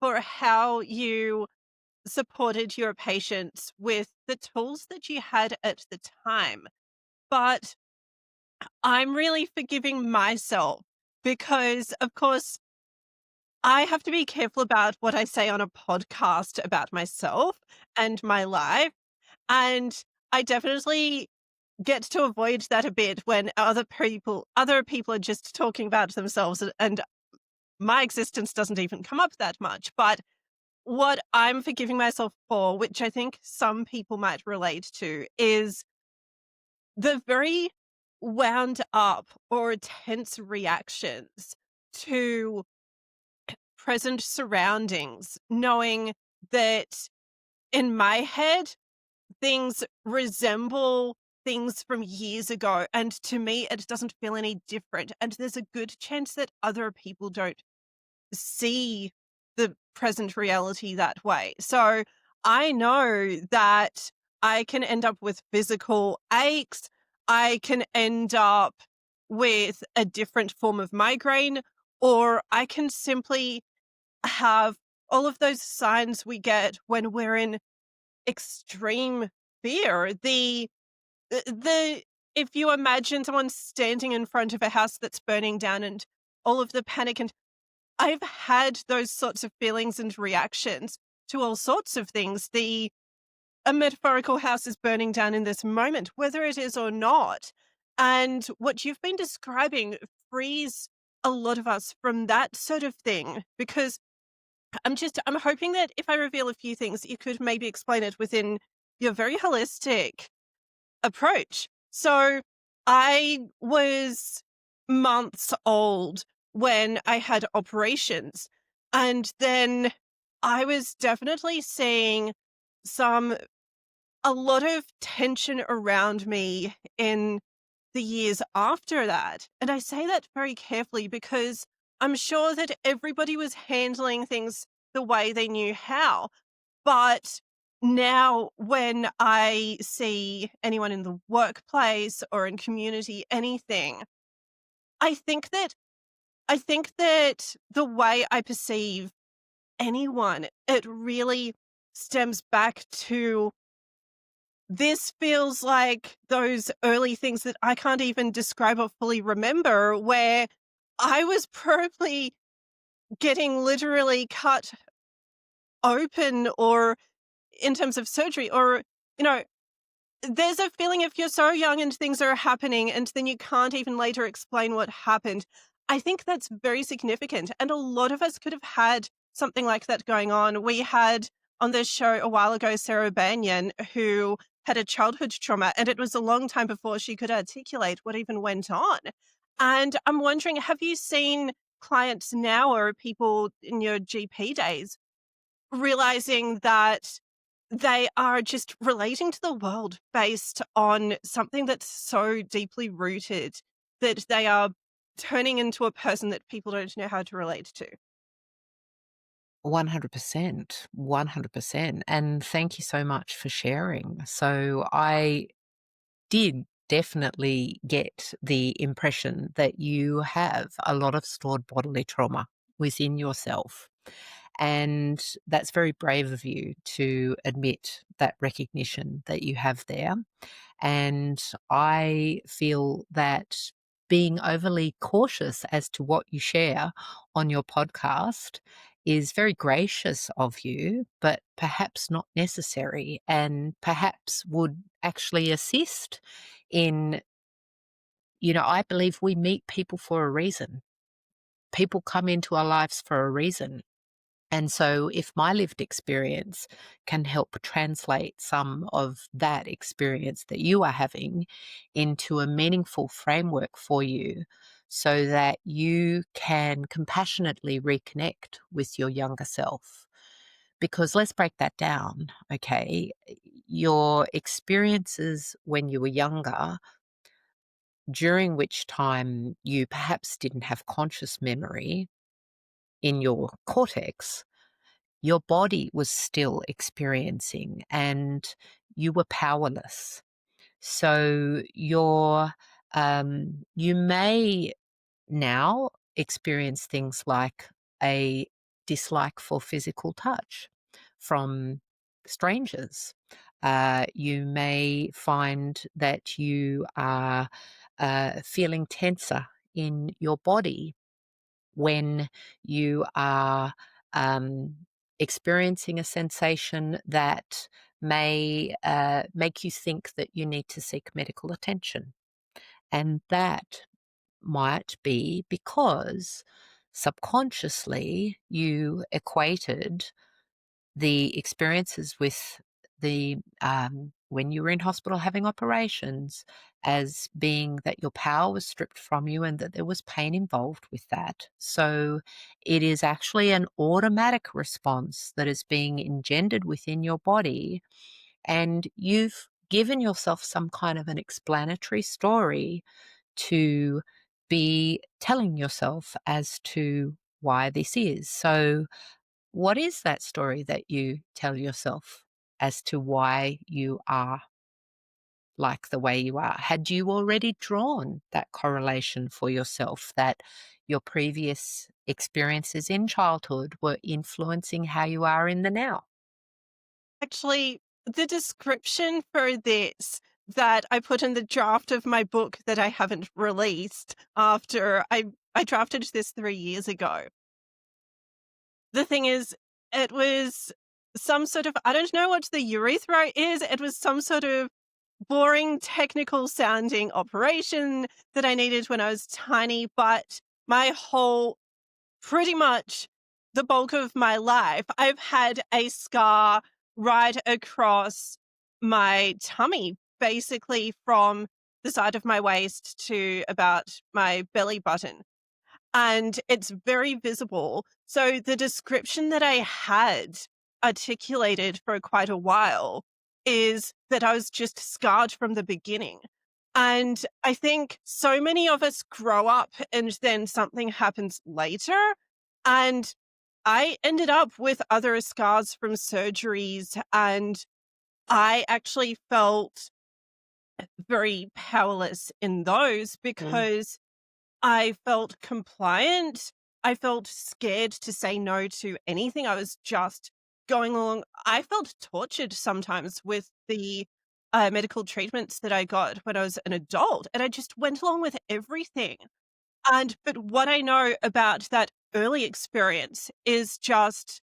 for how you supported your patients with the tools that you had at the time. But I'm really forgiving myself because, of course, I have to be careful about what I say on a podcast about myself and my life. And I definitely get to avoid that a bit when other people are just talking about themselves and my existence doesn't even come up that much. But what I'm forgiving myself for, which I think some people might relate to, is the very wound up or tense reactions to present surroundings, knowing that in my head, things resemble things from years ago. And to me, it doesn't feel any different. And there's a good chance that other people don't see the present reality that way. So I know that I can end up with physical aches. I can end up with a different form of migraine, or I can simply have all of those signs we get when we're in extreme fear. The if you imagine someone standing in front of a house that's burning down and all of the panic, and I've had those sorts of feelings and reactions to all sorts of things. A metaphorical house is burning down in this moment, whether it is or not. And what you've been describing frees a lot of us from that sort of thing because I'm hoping that if I reveal a few things, you could maybe explain it within your very holistic approach. So I was months old when I had operations, and then I was definitely seeing some a lot of tension around me in the years after that. And I say that very carefully because I'm sure that everybody was handling things the way they knew how. But now when I see anyone in the workplace or in community, anything, I think that I think that the way I perceive anyone, it really stems back to this feels like those early things that I can't even describe or fully remember, where I was probably getting literally cut open or in terms of surgery or, you know, there's a feeling if you're so young and things are happening and then you can't even later explain what happened. I think that's very significant. And a lot of us could have had something like that going on. We had on this show a while ago, Sarah Banyan, who had a childhood trauma, and it was a long time before she could articulate what even went on. And I'm wondering, have you seen clients now or people in your GP days realizing that they are just relating to the world based on something that's so deeply rooted that they are turning into a person that people don't know how to relate to.
100%, 100%. And thank you so much for sharing. So I did definitely get the impression that you have a lot of stored bodily trauma within yourself. And that's very brave of you to admit that recognition that you have there. And I feel that being overly cautious as to what you share on your podcast is very gracious of you, but perhaps not necessary, and perhaps would actually assist in, I believe we meet people for a reason. People come into our lives for a reason. And so, if my lived experience can help translate some of that experience that you are having into a meaningful framework for you so that you can compassionately reconnect with your younger self. Because let's break that down, okay? Your experiences when you were younger, during which time you perhaps didn't have conscious memory, in your cortex, your body was still experiencing and you were powerless. So you may now experience things like a dislike for physical touch from strangers. You may find that you are feeling tenser in your body when you are um, experiencing a sensation that may make you think that you need to seek medical attention. And that might be because subconsciously you equated the experiences with the when you were in hospital having operations as being that your power was stripped from you and that there was pain involved with that. So it is actually an automatic response that is being engendered within your body, and you've given yourself some kind of an explanatory story to be telling yourself as to why this is. So what is that story that you tell yourself as to why you are like the way you are? Had you already drawn that correlation for yourself that your previous experiences in childhood were influencing how you are in the now?
Actually, the description for this that I put in the draft of my book that I haven't released after I drafted this 3 years ago. The thing is, it was some sort of, I don't know what the urethra is, it was some sort of boring technical sounding operation that I needed when I was tiny, but my whole pretty much the bulk of my life, I've had a scar right across my tummy, basically from the side of my waist to about my belly button. And it's very visible. So the description that I had articulated for quite a while is that I was just scarred from the beginning. And I think so many of us grow up and then something happens later. And I ended up with other scars from surgeries, and I actually felt very powerless in those
Mm.
because I felt compliant. I felt scared to say no to anything. I was just going along. I felt tortured sometimes with the medical treatments that I got when I was an adult, and I just went along with everything. But what I know about that early experience is just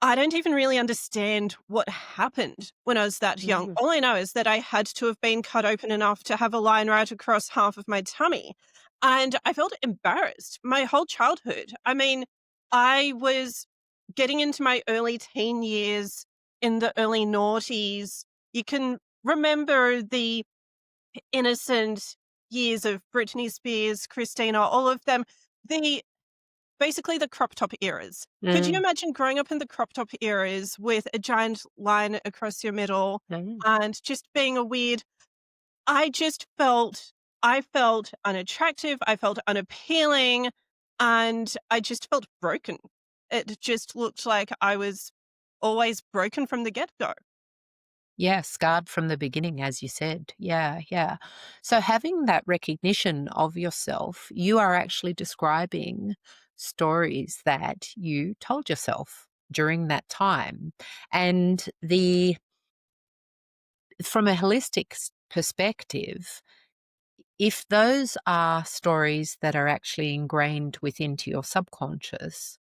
I don't even really understand what happened when I was that young.
Mhm.
All I know is that I had to have been cut open enough to have a line right across half of my tummy. And I felt embarrassed my whole childhood. I mean, I was getting into my early teen years in the early noughties. You can remember the innocent years of Britney Spears, Christina, all of them. The Basically the crop top eras. Could you
Mm.
imagine growing up in the crop top eras with a giant line across your middle
Mm.
and just being a weird I just felt I felt unattractive, I felt unappealing, and I just felt broken. It just looked like I was always broken from the get-go.
Yeah, scarred from the beginning, as you said. Yeah, yeah. So having that recognition of yourself, you are actually describing stories that you told yourself during that time. And from a holistic perspective, if those are stories that are actually ingrained within to your subconscious,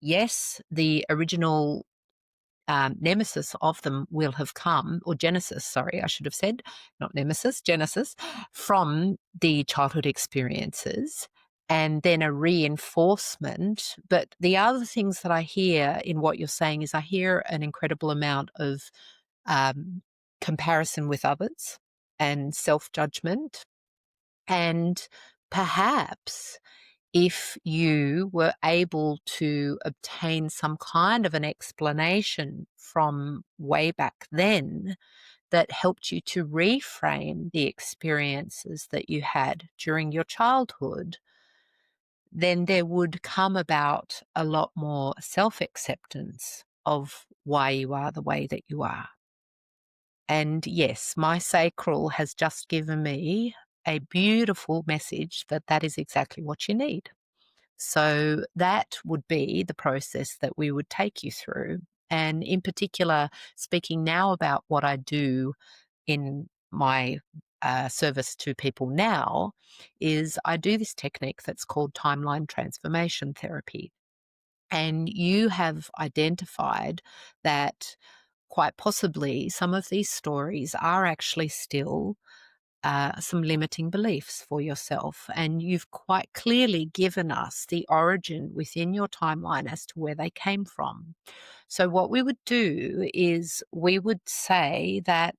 yes, the original nemesis of them will have come, or genesis, sorry, I should have said, not nemesis, genesis, from the childhood experiences, and then a reinforcement. But the other things that I hear in what you're saying is I hear an incredible amount of um, comparison with others and self judgment. And perhaps if you were able to obtain some kind of an explanation from way back then that helped you to reframe the experiences that you had during your childhood, then there would come about a lot more self acceptance of why you are the way that you are. And yes, my sacral has just given me a beautiful message that that is exactly what you need. So that would be the process that we would take you through. And in particular, speaking now about what I do in my service to people now, is I do this technique that's called timeline transformation therapy. And you have identified that quite possibly some of these stories are actually still some limiting beliefs for yourself. And you've quite clearly given us the origin within your timeline as to where they came from. So, what we would do is we would say that,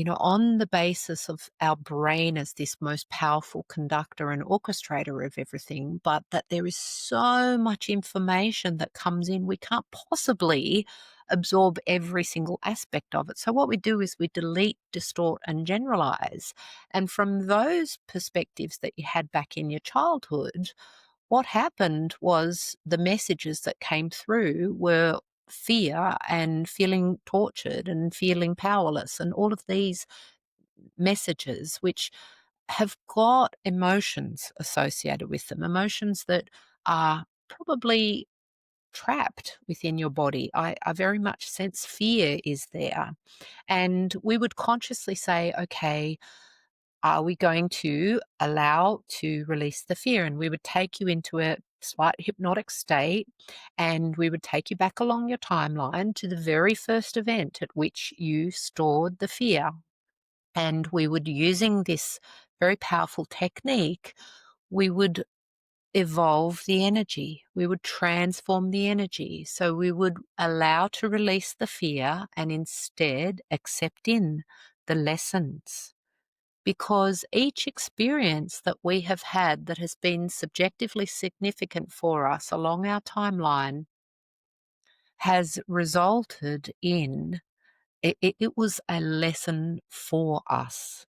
on the basis of our brain as this most powerful conductor and orchestrator of everything, but that there is so much information that comes in, we can't possibly absorb every single aspect of it. So, what we do is we delete, distort, and generalize. And from those perspectives that you had back in your childhood, what happened was the messages that came through were fear and feeling tortured and feeling powerless and all of these messages which have got emotions associated with them, emotions that are probably trapped within your body. I very much sense fear is there. And we would consciously say, okay, are we going to allow to release the fear? And we would take you into a slight hypnotic state, and we would take you back along your timeline to the very first event at which you stored the fear. And we would, using this very powerful technique, we would evolve the energy. We would transform the energy. So we would allow to release the fear and instead accept in the lessons, because each experience that we have had that has been subjectively significant for us along our timeline has resulted in it was a lesson for us.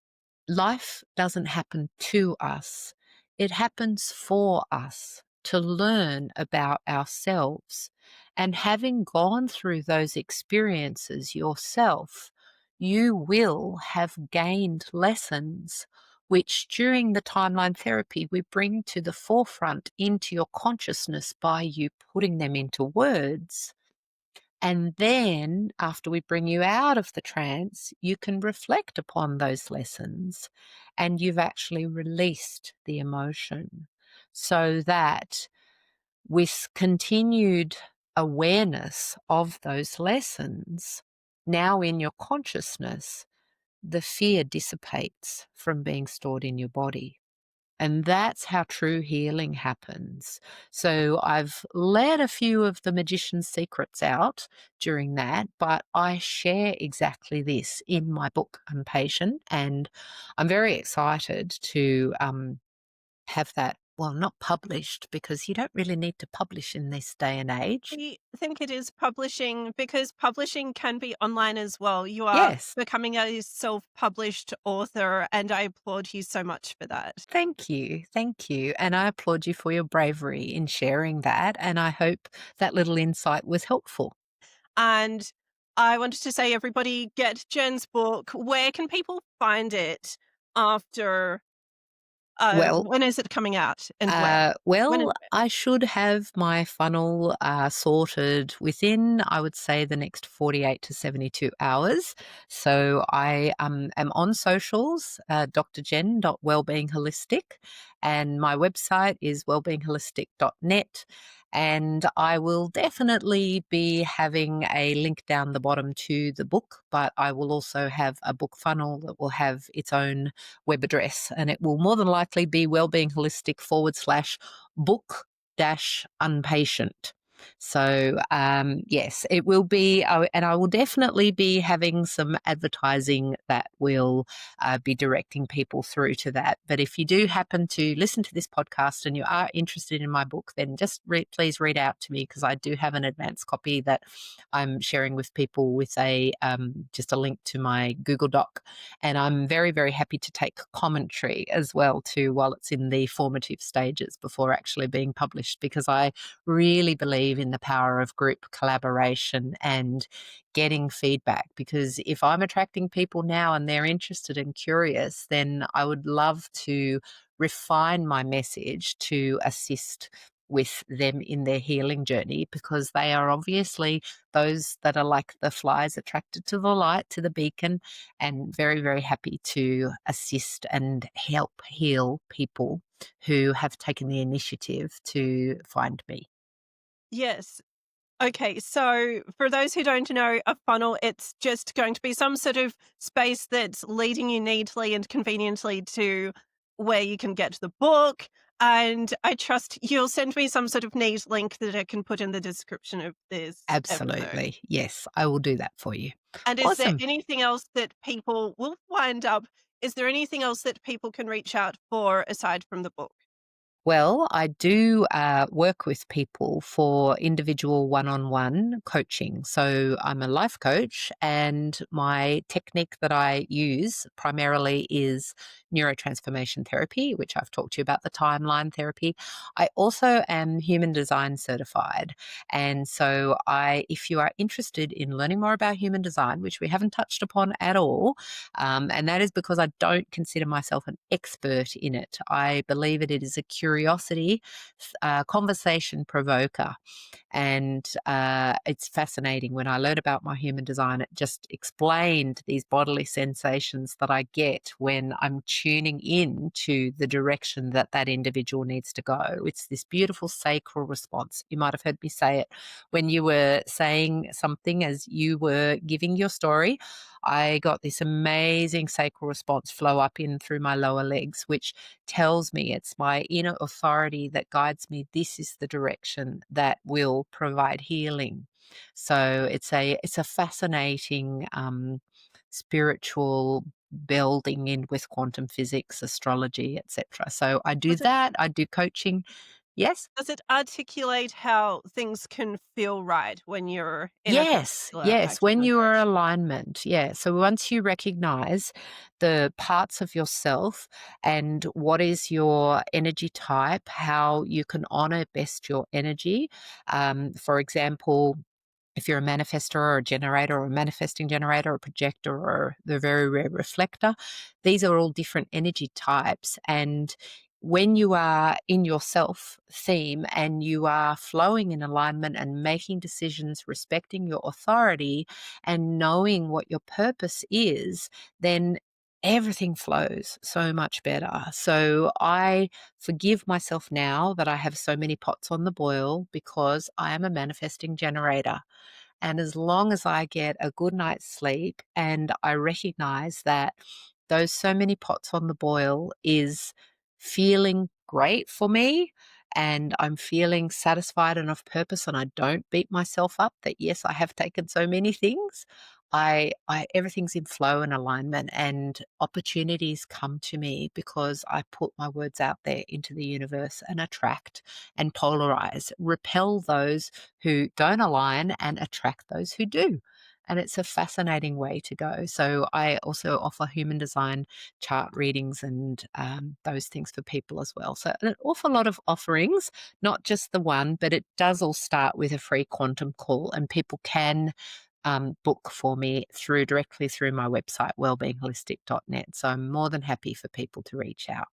Life doesn't happen to us, it happens for us to learn about ourselves. And having gone through those experiences yourself, you will have gained lessons which, during the timeline therapy, we bring to the forefront into your consciousness by you putting them into words. And then, after we bring you out of the trance, you can reflect upon those lessons and you've actually released the emotion, so that with continued awareness of those lessons, now in your consciousness, the fear dissipates from being stored in your body. And that's how true healing happens. So I've let a few of the magician's secrets out during that, but I share exactly this in my book, Unpatient. And I'm very excited to have that, well, not published, because you don't really need to publish in this day and age.
I think it is publishing, because publishing can be online as well. You are
Yes.
becoming a self-published author, and I applaud you so much for that.
Thank you. Thank you. And I applaud you for your bravery in sharing that. And I hope that little insight was helpful.
And I wanted to say, everybody, get Jen's book. Where can people find it after,
Well,
when is it coming out and where? When and where?
I should have my funnel sorted within, I would say, the next 48 to 72 hours. So I am on socials, drjen.wellbeingholistic, and my website is wellbeingholistic.net. And I will definitely be having a link down the bottom to the book, but I will also have a book funnel that will have its own web address, and it will more than likely be wellbeingholistic /book-unpatient. So, yes, it will be, and I will definitely be having some advertising that will be directing people through to that. But if you do happen to listen to this podcast and you are interested in my book, then just please read out to me, because I do have an advanced copy that I'm sharing with people with a just a link to my Google Doc, and I'm very, very happy to take commentary as well too while it's in the formative stages before actually being published, because I really believe in the power of group collaboration and getting feedback. Because if I'm attracting people now and they're interested and curious, then I would love to refine my message to assist with them in their healing journey, because they are obviously those that are like the flies attracted to the light, to the beacon, and very, very happy to assist and help heal people who have taken the initiative to find me.
Yes. Okay, so for those who don't know, a funnel, it's just going to be some sort of space that's leading you neatly and conveniently to where you can get the book. And I trust you'll send me some sort of neat link that I can put in the description of this episode.
Absolutely. Yes, I will do that for you.
And is there
Awesome.
anything else that people will wind up? Is there anything else that people can reach out for aside from the book?
Well, I do work with people for individual one on one coaching. So I'm a life coach, and my technique that I use primarily is neurotransformation therapy, which I've talked to you about, the timeline therapy. I also am human design certified. And so if you are interested in learning more about human design, which we haven't touched upon at all, and that is because I don't consider myself an expert in it. I believe it is a curiosity, conversation provoker. And it's fascinating. When I learned about my human design, it just explained these bodily sensations that I get when I'm tuning in to the direction that that individual needs to go. It's this beautiful sacral response. You might have heard me say it when you were saying something as you were giving your story. I got this amazing sacral response flow up in through my lower legs, which tells me it's my inner authority that guides me. This is the direction that will provide healing. So it's a fascinating spiritual building in with quantum physics, astrology, etc. So I do
Does it
that. I do coaching. Yes.
does it articulate how things can feel right when you're in a
Yes,
particular
yes, when
particular
you are
direction?
alignment, yeah. So once you recognize the parts of yourself and what is your energy type, how you can honor best your energy. For example, if you're a manifestor or a generator or a manifesting generator or a projector or the very rare reflector, these are all different energy types. And when you are in your self theme and you are flowing in alignment and making decisions, respecting your authority and knowing what your purpose is, then everything flows so much better. So I forgive myself now that I have so many pots on the boil, because I am a manifesting generator. And as long as I get a good night's sleep and I recognize that those so many pots on the boil is feeling great for me, and I'm feeling satisfied and of purpose, and I don't beat myself up that yes, I have taken so many things. I everything's in flow and alignment, and opportunities come to me because I put my words out there into the universe and attract and polarize, repel those who don't align and attract those who do. And it's a fascinating way to go. So I also offer human design chart readings and those things for people as well. So an awful lot of offerings, not just the one, but it does all start with a free quantum call, and people can book for me directly through my website, wellbeingholistic.net. So I'm more than happy for people to reach out.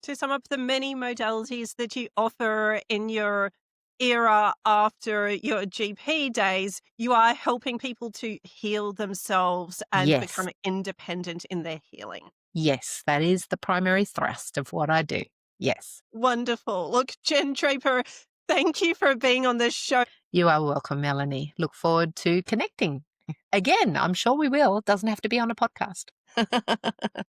To sum up the many modalities that you offer in your era after your GP days, you are helping people to heal themselves and
Yes,
become independent in their healing.
yes, that is the primary thrust of what I do. Yes.
Wonderful. Look, Jen Draper, thank you for being on this show.
You are welcome, Melanie. Look forward to connecting again. I'm sure we will. It doesn't have to be on a podcast.